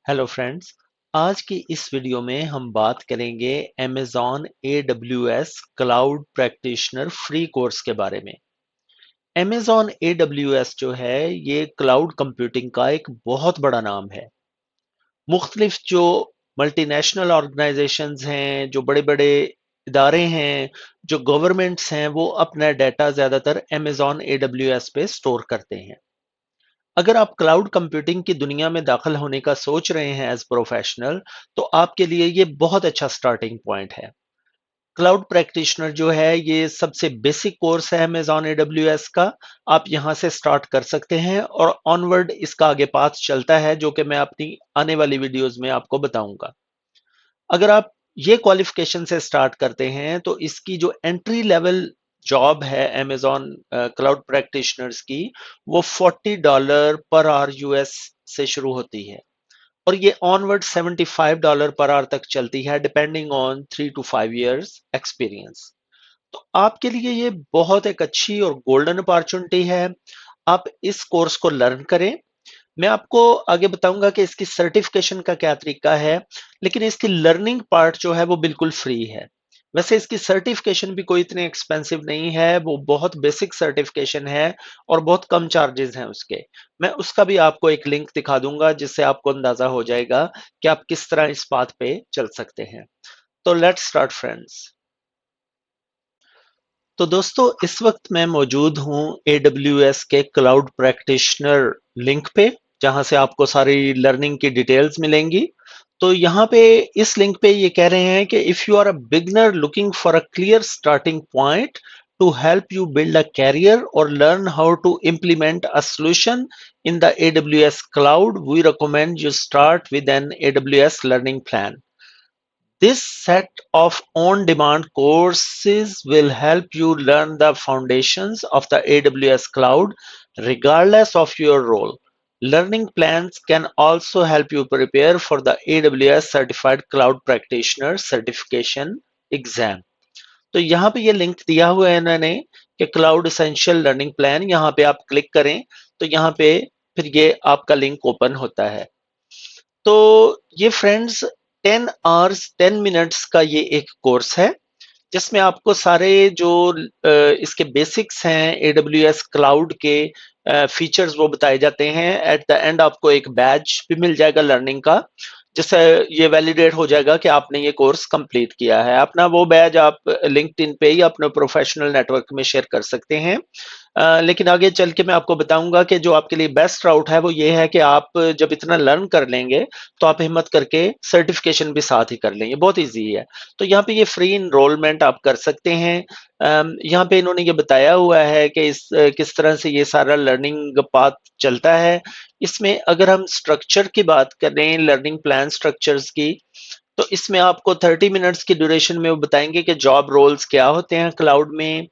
Hello friends. आज की इस वीडियो में हम बात करेंगे Amazon AWS cloud practitioner free course के बारे में। Amazon AWS जो है ये क्लाउड कंप्यूटिंग का एक बहुत बड़ा नाम है। मुख्तलिफ जो मल्टीनेशनल ऑर्गेनाइजेशंस हैं, जो बड़े बड़े इदारे हैं, जो गवर्नमेंट्स हैं, वो अपना डाटा ज़्यादातर Amazon AWS पे स्टोर करते हैं। अगर आप क्लाउड कंप्यूटिंग की दुनिया में दाखिल होने का सोच रहे हैं एज प्रोफेशनल, तो आपके लिए ये बहुत अच्छा स्टार्टिंग पॉइंट है। क्लाउड प्रैक्टिशनर जो है ये सबसे बेसिक कोर्स है अमेजॉन एडब्ल्यूएस का। आप यहाँ से स्टार्ट कर सकते हैं और ऑनवर्ड इसका आगे पाथ चलता है, जो कि मैं अपनी आने वाली वीडियोस में आपको बताऊंगा। अगर आप ये क्वालिफिकेशन से स्टार्ट करते हैं तो इसकी जो एंट्री लेवल जॉब है अमेजॉन क्लाउड प्रैक्टिशनर्स की, वो $40 पर आवर यूएस से शुरू होती है और ये ऑनवर्ड $75 पर आवर तक चलती है, depending on 3 to 5 years experience. तो आपके लिए ये बहुत एक अच्छी और गोल्डन अपॉर्चुनिटी है। आप इस कोर्स को लर्न करें। मैं आपको आगे बताऊंगा कि इसकी सर्टिफिकेशन का क्या तरीका है, लेकिन इसकी लर्निंग पार्ट जो है वो बिल्कुल फ्री है। वैसे इसकी सर्टिफिकेशन भी कोई इतनी एक्सपेंसिव नहीं है, वो बहुत बेसिक सर्टिफिकेशन है और बहुत कम चार्जेस हैं उसके। मैं उसका भी आपको एक लिंक दिखा दूंगा जिससे आपको अंदाजा हो जाएगा कि आप किस तरह इस पाथ पे चल सकते हैं। तो लेट्स स्टार्ट फ्रेंड्स। तो दोस्तों, इस वक्त मैं मौजूद हूँ AWS के क्लाउड प्रैक्टिशनर लिंक पे, जहां से आपको सारी लर्निंग की डिटेल्स मिलेंगी। तो यहाँ पे इस लिंक पे ये कह रहे हैं कि if you are a beginner looking for a clear starting point to help you build a career और learn how to implement a solution in the AWS cloud, we recommend you start with an AWS learning plan. This set of on-demand courses will help you learn the foundations of the AWS cloud regardless of your role. Learning plans can also help you prepare for the AWS Certified Cloud Practitioner Certification Exam. तो यहाँ पे ये link दिया हुआ है इन्होंने कि cloud essential learning plan, यहाँ पे आप क्लिक करें तो यहाँ पे फिर ये आपका लिंक ओपन होता है। तो ये फ्रेंड्स 10 hours 10 minutes का ये एक कोर्स है जिसमें आपको सारे जो इसके बेसिक्स हैं AWS क्लाउड के फीचर्स वो बताए जाते हैं। एट द एंड आपको एक बैज भी मिल जाएगा लर्निंग का, जिससे ये वैलिडेट हो जाएगा कि आपने ये कोर्स कंप्लीट किया है। अपना वो बैज आप लिंक्डइन पे या अपने प्रोफेशनल नेटवर्क में शेयर कर सकते हैं। लेकिन आगे चल के मैं आपको बताऊंगा कि जो आपके लिए बेस्ट राउट है वो ये है कि आप जब इतना लर्न कर लेंगे तो आप हिम्मत करके सर्टिफिकेशन भी साथ ही कर लेंगे। बहुत इजी है। तो यहाँ पे ये फ्री इनरोलमेंट आप कर सकते हैं। यहाँ पे इन्होंने ये बताया हुआ है कि किस तरह से ये सारा लर्निंग पाथ चलता है। इसमें अगर हम स्ट्रक्चर की बात करें, लर्निंग प्लान स्ट्रक्चर्स की, तो इसमें आपको 30 मिनट्स की ड्यूरेशन में वो बताएंगे कि जॉब रोल्स क्या होते हैं क्लाउड में।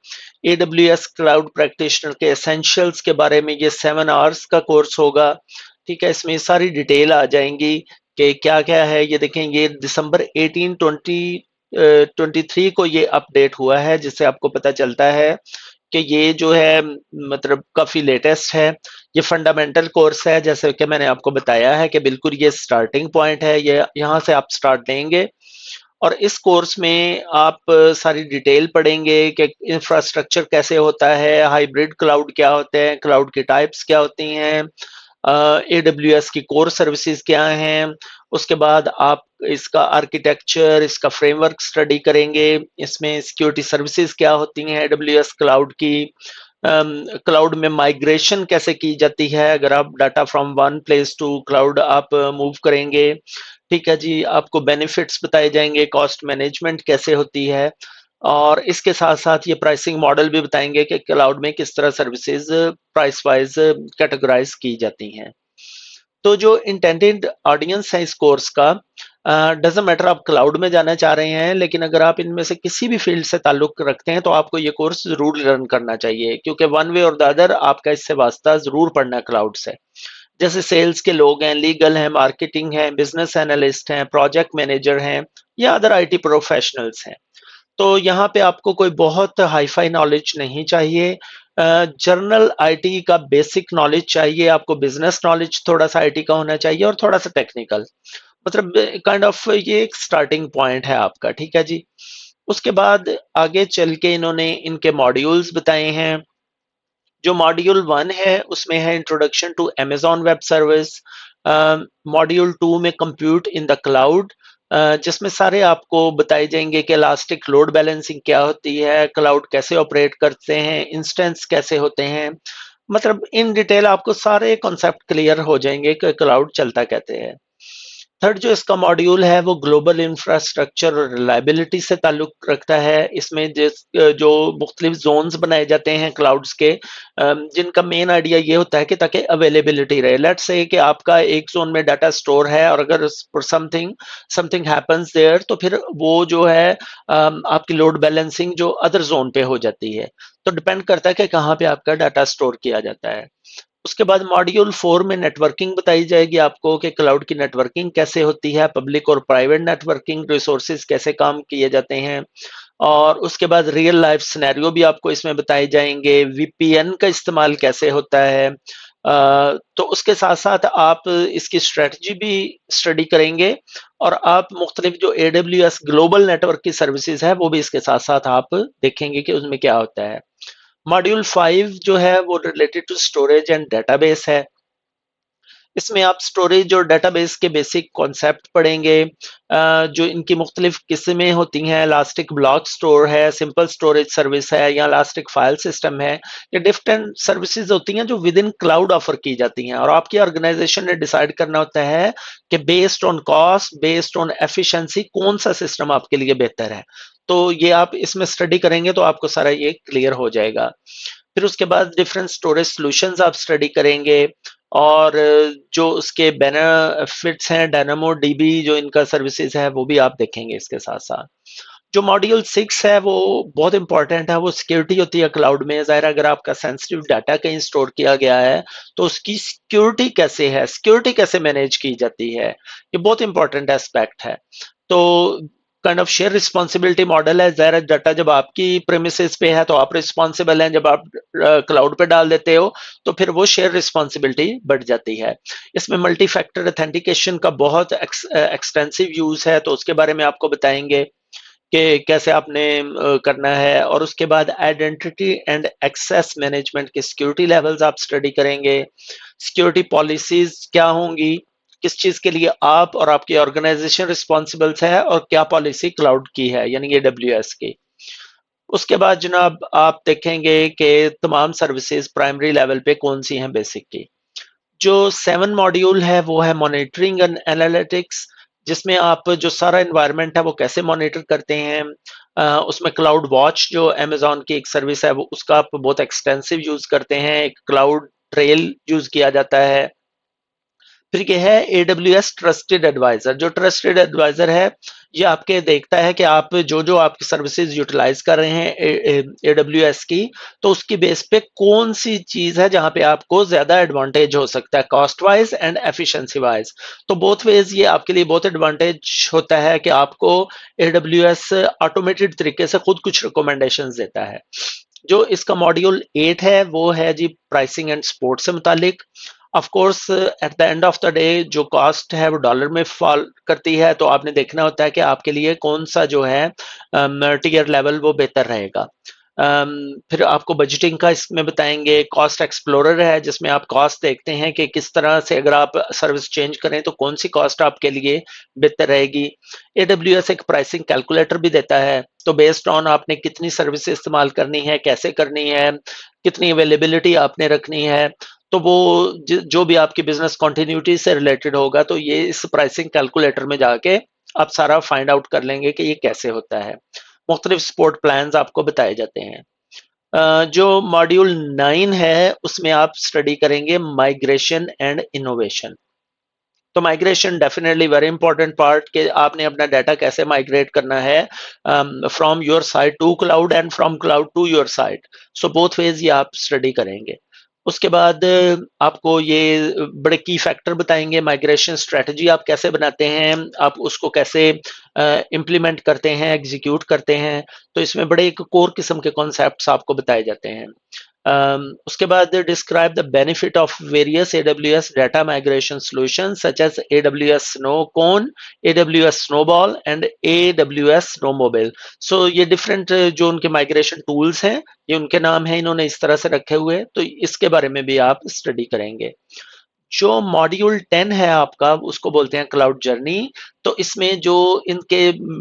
AWS क्लाउड प्रैक्टिशनर के एसेंशियल्स के बारे में ये 7 hours का कोर्स होगा। ठीक है, इसमें सारी डिटेल आ जाएंगी कि क्या क्या है। ये देखें, ये दिसंबर 2023 को ये अपडेट हुआ है, जिससे आपको पता चलता है कि ये जो है मतलब काफी लेटेस्ट है। ये फंडामेंटल कोर्स है, जैसे कि मैंने आपको बताया है कि बिल्कुल ये स्टार्टिंग पॉइंट है, ये यहाँ से आप स्टार्ट लेंगे। और इस कोर्स में आप सारी डिटेल पढ़ेंगे कि इंफ्रास्ट्रक्चर कैसे होता है, हाइब्रिड क्लाउड क्या होते हैं, क्लाउड की टाइप्स क्या होती हैं, AWS की कोर सर्विसेज क्या हैं। उसके बाद आप इसका आर्किटेक्चर, इसका फ्रेमवर्क स्टडी करेंगे। इसमें सिक्योरिटी सर्विसेज क्या होती हैं AWS क्लाउड की, क्लाउड में माइग्रेशन कैसे की जाती है अगर आप data from one place to cloud आप मूव करेंगे। ठीक है जी, आपको बेनिफिट्स बताए जाएंगे, कॉस्ट मैनेजमेंट कैसे होती है, और इसके साथ साथ ये प्राइसिंग मॉडल भी बताएंगे कि क्लाउड में किस तरह सर्विसेज प्राइस वाइज कैटेगराइज की जाती हैं। तो जो इंटेंडेड ऑडियंस है इस कोर्स का, डजेंट मैटर आप क्लाउड में जाना चाह रहे हैं, लेकिन अगर आप इनमें से किसी भी फील्ड से ताल्लुक रखते हैं तो आपको ये कोर्स जरूर लर्न करना चाहिए, क्योंकि वन वे और द अदर आपका इससे वास्ता जरूर पड़ना है क्लाउड से। जैसे सेल्स के लोग हैं, लीगल हैं, मार्केटिंग हैं, बिजनेस एनालिस्ट हैं, प्रोजेक्ट मैनेजर हैं, या अदर आईटी प्रोफेशनल्स हैं। तो यहाँ पे आपको कोई बहुत हाई फाई नॉलेज नहीं चाहिए। जनरल आईटी का बेसिक नॉलेज चाहिए आपको, बिजनेस नॉलेज थोड़ा सा आईटी का होना चाहिए और थोड़ा सा टेक्निकल, मतलब काइंड ऑफ ये एक स्टार्टिंग पॉइंट है आपका, ठीक है जी। उसके बाद आगे चल के इन्होंने इनके मॉड्यूल्स बताए हैं। जो मॉड्यूल 1 है उसमें है introduction to Amazon web service. Module 2 में कंप्यूट इन द क्लाउड, जिसमें सारे आपको बताए जाएंगे कि इलास्टिक लोड बैलेंसिंग क्या होती है, क्लाउड कैसे ऑपरेट करते हैं, इंस्टेंस कैसे होते हैं, मतलब इन डिटेल आपको सारे कॉन्सेप्ट क्लियर हो जाएंगे कि क्लाउड चलता कहते हैं। थर्ड जो इसका मॉड्यूल है वो ग्लोबल इंफ्रास्ट्रक्चर और रिलायबिलिटी से ताल्लुक रखता है। इसमें जो मुख्तलिफ जोन्स बनाए जाते हैं क्लाउड्स के, जिनका मेन आइडिया ये होता है कि ताकि अवेलेबिलिटी रहे। लेट्स से कि आपका एक जोन में डाटा स्टोर है और अगर समथिंग समथिंग हैपेंस देयर तो फिर वो जो है आपकी लोड बैलेंसिंग जो अदर जोन पे हो जाती है। तो डिपेंड करता है कि कहाँ पे आपका डाटा स्टोर किया जाता है। उसके बाद मॉड्यूल 4 में नेटवर्किंग बताई जाएगी आपको कि क्लाउड की नेटवर्किंग कैसे होती है, पब्लिक और प्राइवेट नेटवर्किंग रिसोर्सेज कैसे काम किए जाते हैं। और उसके बाद रियल लाइफ सिनेरियो भी आपको इसमें बताए जाएंगे, वीपीएन का इस्तेमाल कैसे होता है। तो उसके साथ साथ आप इसकी स्ट्रेटजी भी स्टडी करेंगे और आप मुख्तलिफ जो AWS ग्लोबल नेटवर्क की सर्विसेज है वो भी इसके साथ साथ आप देखेंगे कि उसमें क्या होता है। मॉड्यूल 5 जो है वो related to storage and database है। इसमें आप स्टोरेज और डेटाबेस के बेसिक कॉन्सेप्ट पढ़ेंगे। जो इनकी मुख्तलिफ किस्में होती हैं, इलास्टिक ब्लॉक स्टोर है, सिंपल स्टोरेज सर्विस है या इलास्टिक फाइल सिस्टम है। ये डिफरेंट सर्विसेज होती हैं जो विद इन क्लाउड ऑफर की जाती हैं और आपकी ऑर्गेनाइजेशन ने डिसाइड करना होता है कि based on cost, based on efficiency कौन सा सिस्टम आपके लिए बेहतर है। तो ये आप इसमें स्टडी करेंगे तो आपको सारा ये क्लियर हो जाएगा। फिर उसके बाद डिफरेंट स्टोरेज सॉल्यूशंस आप स्टडी करेंगे और जो उसके बेनिफिट्स हैं, डायनामो डीबी जो इनका सर्विसेज है वो भी आप देखेंगे इसके साथ साथ। जो मॉड्यूल 6 है वो बहुत इंपॉर्टेंट है, वो सिक्योरिटी होती है क्लाउड में। ज़ाहिर अगर आपका सेंसिटिव डाटा कहीं स्टोर किया गया है तो उसकी सिक्योरिटी कैसे है, सिक्योरिटी कैसे मैनेज की जाती है, ये बहुत इंपॉर्टेंट एस्पेक्ट है। तो kind of share responsibility model है। ज़ाहिर डाटा जब आपकी प्रेमिसेस पे है तो आप रिस्पॉन्सिबल हैं, जब आप क्लाउड पे डाल देते हो तो फिर वो शेयर रिस्पॉन्सिबिलिटी बढ़ जाती है। इसमें मल्टी फैक्टर अथेंटिकेशन का बहुत एक्सटेंसिव यूज है, तो उसके बारे में आपको बताएंगे कि कैसे आपने करना है। और उसके बाद आइडेंटिटी एंड एक्सेस मैनेजमेंट के सिक्योरिटी लेवल्स आप स्टडी करेंगे। सिक्योरिटी पॉलिसीज क्या होंगी, किस चीज के लिए आप और आपकी ऑर्गेनाइजेशन रिस्पॉन्सिबल है और क्या पॉलिसी क्लाउड की है यानी AWS की। उसके बाद जनाब आप देखेंगे कि तमाम सर्विसेज प्राइमरी लेवल पे कौन सी हैं बेसिक की। जो 7 मॉड्यूल है वो है मॉनिटरिंग एंड एनालिटिक्स, जिसमें आप जो सारा एनवायरनमेंट है वो कैसे मॉनिटर करते हैं। उसमें क्लाउड वॉच जो अमेजोन की एक सर्विस है वो उसका आप बहुत एक्सटेंसिव यूज करते हैं। एक क्लाउड ट्रेल यूज किया जाता है। फिर ये है AWS ट्रस्टेड एडवाइजर। जो ट्रस्टेड एडवाइजर है ये आपके देखता है कि आप जो जो आपकी सर्विसेज यूटिलाइज कर रहे हैं AWS की, तो उसकी बेस पे कौन सी चीज है जहां पे आपको ज्यादा एडवांटेज हो सकता है cost wise and efficiency wise. तो बोथ वेज ये आपके लिए बहुत एडवांटेज होता है कि आपको AWS ऑटोमेटेड तरीके से खुद कुछ रिकमेंडेशंस देता है। जो इसका मॉड्यूल 8 है वो है जी प्राइसिंग एंड सपोर्ट से मुतालिक। Of course at the end of the day जो कॉस्ट है वो डॉलर में फॉल करती है, तो आपने देखना होता है कि आपके लिए कौन सा जो है टियर लेवल वो बेहतर रहेगा। फिर आपको बजटिंग का इसमें बताएंगे। कॉस्ट एक्सप्लोरर है जिसमें आप कॉस्ट देखते हैं कि किस तरह से अगर आप सर्विस चेंज करें तो कौन सी कॉस्ट आपके लिए बेहतर रहेगी। AWS एक प्राइसिंग कैलकुलेटर भी देता है, तो बेस्ड ऑन आपने कितनी सर्विस इस्तेमाल करनी है, कैसे करनी है, कितनी अवेलेबिलिटी आपने रखनी है, तो वो जो भी आपकी बिजनेस कंटिन्यूटी से रिलेटेड होगा तो ये इस प्राइसिंग कैलकुलेटर में जाके आप सारा फाइंड आउट कर लेंगे कि ये कैसे होता है। मुख्तलिफ सपोर्ट प्लान्स आपको बताए जाते हैं। जो मॉड्यूल 9 है उसमें आप स्टडी करेंगे माइग्रेशन एंड इनोवेशन। तो migration definitely very important part कि आपने अपना डाटा कैसे माइग्रेट करना है from your side to cloud and from cloud to your side. So both ways ये आप स्टडी करेंगे। उसके बाद आपको ये बड़े की फैक्टर बताएंगे। माइग्रेशन स्ट्रेटजी आप कैसे बनाते हैं, आप उसको कैसे इम्प्लीमेंट करते हैं, एग्जीक्यूट करते हैं। तो इसमें बड़े एक कोर किस्म के कॉन्सेप्ट्स आपको बताए जाते हैं। उसके बाद describe the benefit of various AWS data migration solution such as AWS Snowcone, AWS Snowball and AWS Snowmobile. So ये डिफरेंट जो उनके माइग्रेशन टूल्स हैं, ये उनके नाम हैं, इन्होंने इस तरह से रखे हुए हैं, तो इसके बारे में भी आप स्टडी करेंगे। जो मॉड्यूल 10 है आपका, उसको बोलते हैं क्लाउड जर्नी। तो इसमें जो इनके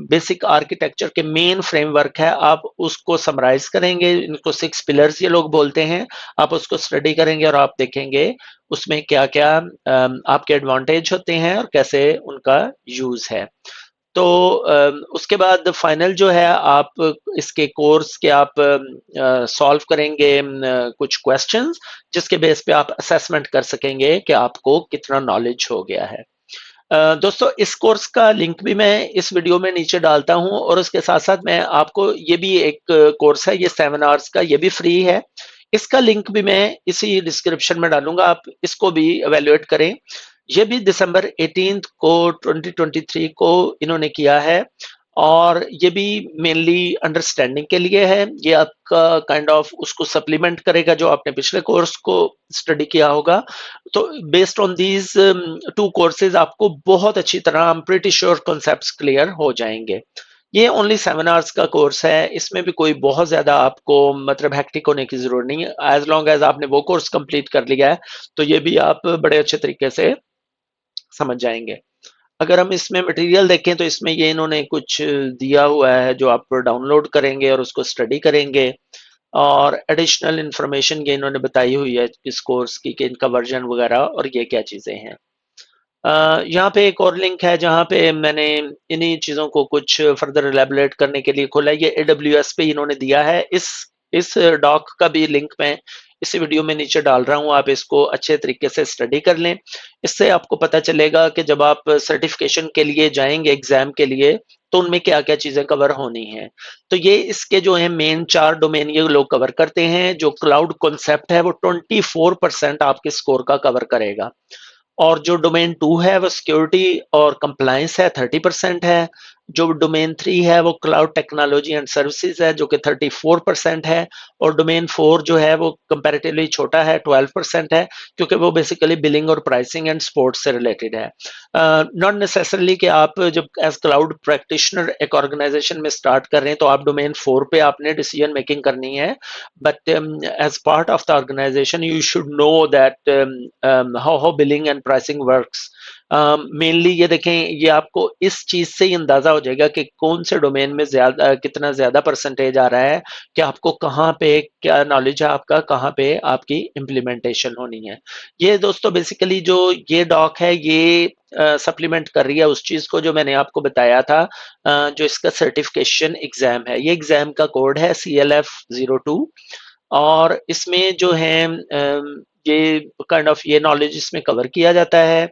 बेसिक आर्किटेक्चर के मेन फ्रेमवर्क है, आप उसको समराइज करेंगे। इनको 6 पिलर्स ये लोग बोलते हैं। आप उसको स्टडी करेंगे और आप देखेंगे उसमें क्या क्या आपके एडवांटेज होते हैं और कैसे उनका यूज है। तो उसके बाद फाइनल जो है, आप इसके कोर्स के आप सॉल्व करेंगे कुछ क्वेश्चंस, जिसके बेस पे आप असेसमेंट कर सकेंगे कि आपको कितना नॉलेज हो गया है। दोस्तों, इस कोर्स का लिंक भी मैं इस वीडियो में नीचे डालता हूं, और उसके साथ साथ मैं आपको ये भी एक कोर्स है, ये 7 आवर्स का, ये भी फ्री है। इसका लिंक भी मैं इसी डिस्क्रिप्शन में डालूंगा, आप इसको भी एवेल्युएट करें। ये भी दिसंबर 18 को 2023 को इन्होंने किया है, और ये भी मेनली अंडरस्टैंडिंग के लिए है। ये आपका काइंड ऑफ उसको सप्लीमेंट करेगा जो आपने पिछले कोर्स को स्टडी किया होगा। तो बेस्ड ऑन दीज 2 कोर्सेज आपको बहुत अच्छी तरह, I am pretty sure, concepts clear हो जाएंगे। ये ओनली 7 आवर्स का कोर्स है, इसमें भी कोई बहुत ज्यादा आपको मतलब हैक्टिक होने की जरूरत नहीं है। एज लॉन्ग एज आपने वो कोर्स कंप्लीट कर लिया है, तो ये भी आप बड़े अच्छे तरीके से समझ जाएंगे। अगर हम इसमें मटेरियल देखें, तो इसमें ये इन्होंने कुछ दिया हुआ है जो आप डाउनलोड करेंगे और उसको स्टडी करेंगे, और एडिशनल इंफॉर्मेशन ये इन्होंने बताई हुई है इस कोर्स की कि इनका वर्जन वगैरह और ये क्या चीज़ें हैं। यहाँ पे एक और लिंक है जहाँ पे मैंने इन्हीं चीज़ों को कुछ फर्दर एलैबोरेट करने के लिए खोला है। ये AWS पे इन्होंने दिया है। इस डॉक का भी लिंक मैं इसी वीडियो में नीचे डाल रहा हूँ, आप इसको अच्छे तरीके से स्टडी कर लें। इससे आपको पता चलेगा कि जब आप सर्टिफिकेशन के लिए जाएंगे एग्जाम के लिए, तो उनमें क्या क्या चीज़ें कवर होनी है। तो ये इसके जो है मेन 4 डोमेन ये लोग कवर करते हैं। जो क्लाउड कॉन्सेप्ट है वो 24% आपके स्कोर का कवर करेगा, और जो डोमेन 2 है वो सिक्योरिटी और कंप्लायंस है, 30% है। जो डोमेन 3 है वो क्लाउड टेक्नोलॉजी एंड सर्विसेज है, जो कि 34% है। और डोमेन 4 जो है वो कंपैरेटिवली छोटा है, 12% है, क्योंकि वो बेसिकली बिलिंग और प्राइसिंग एंड स्पोर्ट्स से रिलेटेड है। नॉट नेसेसरली कि आप जब एज क्लाउड प्रैक्टिशनर एक ऑर्गेनाइजेशन में स्टार्ट कर रहे हैं तो आप डोमेन 4 पे आपने डिसीजन मेकिंग करनी है, but as part of the organisation you should know that how billing and pricing works. Mainly ये देखें, ये आपको इस चीज से ही अंदाजा हो जाएगा कि कौन से डोमेन में ज्यादा, कितना ज्यादा परसेंटेज आ रहा है, कि आपको कहाँ पे क्या नॉलेज है आपका, कहाँ पे आपकी इम्प्लीमेंटेशन होनी है। ये दोस्तों बेसिकली जो ये डॉक है, ये सप्लीमेंट कर रही है उस चीज को जो मैंने आपको बताया था। जो इसका सर्टिफिकेशन एग्जाम है, ये एग्जाम का कोड है CLF02, और इसमें जो है ये काइंड ऑफ ये नॉलेज इसमें कवर किया जाता है।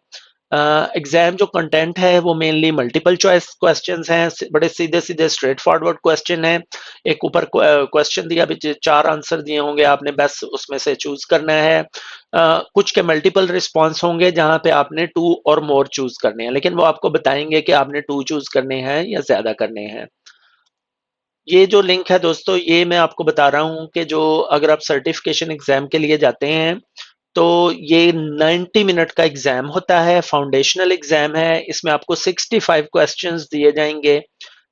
एग्जाम जो कंटेंट है वो मेनली मल्टीपल चॉइस क्वेश्चंस हैं, बड़े सीधे सीधे स्ट्रेट फॉरवर्ड क्वेश्चन है। एक ऊपर क्वेश्चन दिया, भी 4 आंसर दिए होंगे, आपने बस उसमें से चूज करना है। कुछ के मल्टीपल रिस्पॉन्स होंगे जहां पे आपने 2 और मोर चूज करने हैं, लेकिन वो आपको बताएंगे कि आपने 2 चूज करने हैं या ज्यादा करने हैं। ये जो लिंक है दोस्तों, ये मैं आपको बता रहा हूँ कि जो अगर आप सर्टिफिकेशन एग्जाम के लिए जाते हैं, तो ये 90 मिनट का एग्जाम होता है, फाउंडेशनल एग्जाम है। इसमें आपको 65 क्वेश्चंस दिए जाएंगे।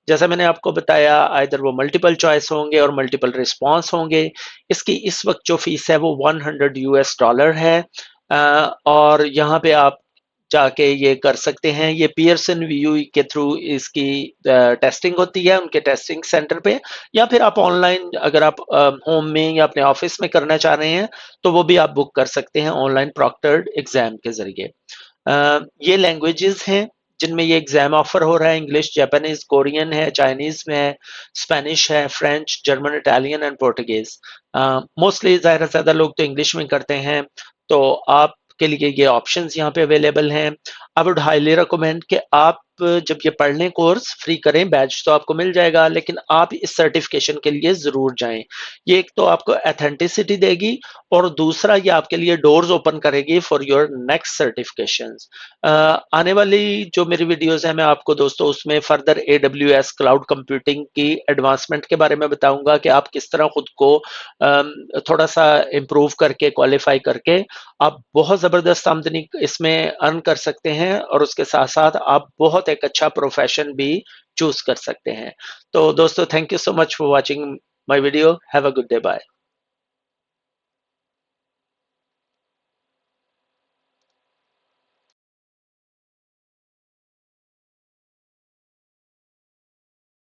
जैसा मैंने आपको बताया, आइदर वो मल्टीपल चॉइस होंगे और मल्टीपल रिस्पांस होंगे। इसकी इस वक्त जो फीस है वो $100 है। और यहाँ पे आप जाके ये कर सकते हैं। ये पियर्सन व्यू के थ्रू इसकी टेस्टिंग होती है उनके टेस्टिंग सेंटर पे, या फिर आप ऑनलाइन अगर आप होम में या अपने ऑफिस में करना चाह रहे हैं, तो वो भी आप बुक कर सकते हैं ऑनलाइन प्रॉक्टर्ड एग्जाम के जरिए। ये लैंग्वेजेस हैं जिनमें ये एग्जाम ऑफर हो रहा है। इंग्लिश, जापानीज, कोरियन है, चाइनीज में है, स्पेनिश है, French, German, Italian and Portuguese. Mostly ज़ाहिर है ज़्यादा लोग तो इंग्लिश में करते हैं, तो आपके लिए ये ऑप्शंस यहाँ पे अवेलेबल हैं। आई वुड हाईली रिकमेंड कि आप जब ये पढ़ लें कोर्स फ्री करें, बैच तो आपको मिल जाएगा, लेकिन आप इस सर्टिफिकेशन के लिए ज़रूर जाएँ। ये एक तो आपको ऑथेंटिसिटी देगी और दूसरा ये आपके लिए डोर्स ओपन करेगी फॉर योर नेक्स्ट सर्टिफिकेशंस। आने वाली जो मेरी वीडियोज़ हैं मैं आपको दोस्तों उसमें फर्दर AWS क्लाउड कंप्यूटिंग की एडवांसमेंट के बारे में बताऊँगा कि आप किस तरह खुद को थोड़ा-सा इम्प्रूव करके, क्वालिफ़ाई करके आप बहुत ज़बरदस्त आमदनी इसमें अर्न कर सकते हैं और उसके साथ-साथ आप बहुत एक अच्छा प्रोफ़ेशन भी चूज़ कर सकते हैं। तो दोस्तों thank you so much for watching my video. Have a good day, bye.